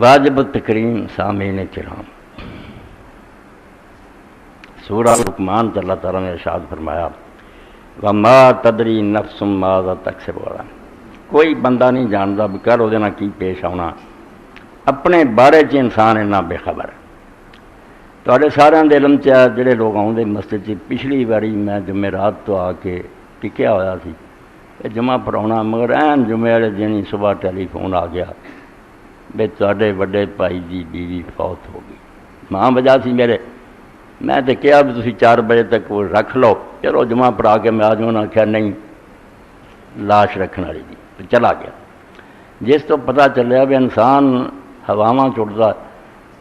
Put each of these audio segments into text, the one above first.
واجب التکریم سامعین کرام، سورہ لقمان سے اللہ تعالیٰ نے ارشاد فرمایا وَمَا تَدْرِي نَفْسٌ مَاذَا تَكْسِبُ غَدًا، کوئی بندہ نہیں جانتا بھی کل وہ کی پیش آنا، اپنے بارے چ انسان اتنا بے خبر ہے۔ تھوڑے سارے دے علم چ جڑے لوگ آؤندے مسجد چ، پچھلی باری میں جمعرات تو آ کے ٹکیا ہوا سی جمعہ پڑھاؤنا، مگر این جمعے والے دن ہی صبح ٹیلی فون آ گیا بے تواڈے وڈے بھائی دی بیوی فوت ہو گئی۔ ماں وجہ سی میرے، میں تو کہا بھی تسی 4 بجے تک وہ رکھ لو، چلو جمعہ پڑھا کے میں آ جاؤں، آخیا نہیں لاش رکھنے والی دی، تو چلا گیا۔ جس تو پتہ چلیا بھی انسان ہواواں چڑھتا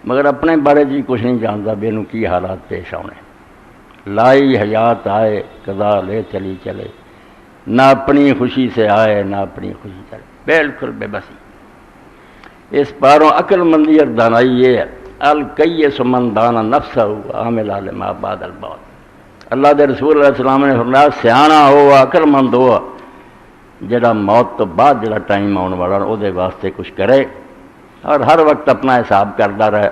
مگر اپنے بارے جی کچھ نہیں جانتا بھی انہوں کی حالات پیش آنے۔ لائی حیات آئے قضا لے چلی چلے، نہ اپنی خوشی سے آئے نہ اپنی خوشی چلے، بالکل بے بسی۔ اس پاروں عقل مندی اور دانائی یہ ہے، الکیس من دانا نفسہ عامل لما بعد الموت۔ اللہ دے رسول علیہ السلام نے فرمایا سیاںا ہو عقل مند ہو جڑا موت تو بعد جڑا ٹائم آنے والا وہ دے واسطے کچھ کرے، اور ہر وقت اپنا حساب کرتا رہے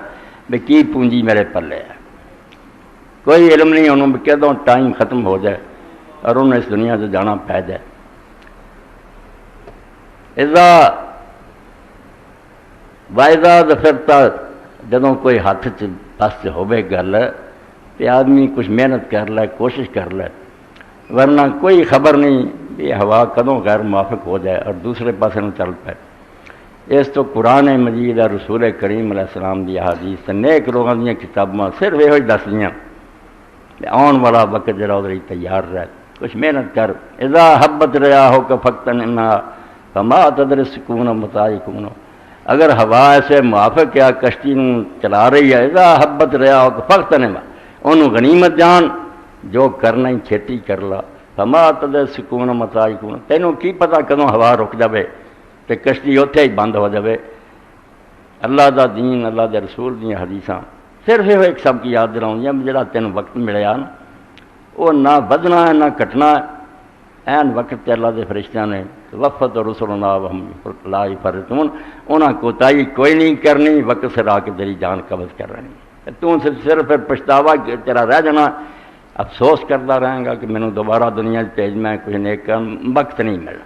بھی کی پونجی میرے پلے ہے۔ کوئی علم نہیں انہوں کدوں ٹائم ختم ہو جائے اور انہیں اس دنیا سے جانا پی جائے۔ وائزہ ظفرتا، جدوں کوئی ہاتھ چ بس ہوئے گل تو آدمی کچھ محنت کر لے، کوشش کر لے، ورنہ کوئی خبر نہیں یہ ہوا کدوں غیر موافق ہو جائے اور دوسرے پاسے نہ چل پائے۔ اس تو قرآن مجید اور رسول کریم علیہ السلام دی احادیث نیک لوگوں دیا کتاباں صرف یہ دس دیاں آن والا وقت جڑا ادھر تیار رہ، کچھ محنت کر۔ اذا حبت رہا ہو کہ فقتنما فما تدر سکون متاعکون، اگر ہوا ایسے موافق یا کشتی چلا رہی ہے، اذا حبت رہا ہو کہ فقتنما، انہوں غنیمت جان جو کرنا ہی چھیتی کر لا، فما تدر سکون متاعکون، تینوں کی پتہ کدوں ہوا رک جاوے تے کشتی اتنے ہی بند ہو جائے۔ اللہ دا دین، اللہ دے رسول دیا حدیثاں صرف یہ ایک سب کی یاد دلاؤں گی، جڑا تین وقت ملیا نا وہ نہ بدنا ہے نہ کٹنا ہے، این وقت تے اللہ دے فرشتیاں نے وفد رسولنا وہم لا یفرطون، انہاں کوتاہی کوئی نہیں کرنی، وقت سے آ کے تیری جان قبض کر رہی۔ تو صرف پھر پچھتاوا تیرا رہ جانا، افسوس کرتا رہیں گا کہ مینوں دوبارہ دنیا بھیج، میں کچھ نیک کام، وقت نہیں ملنا۔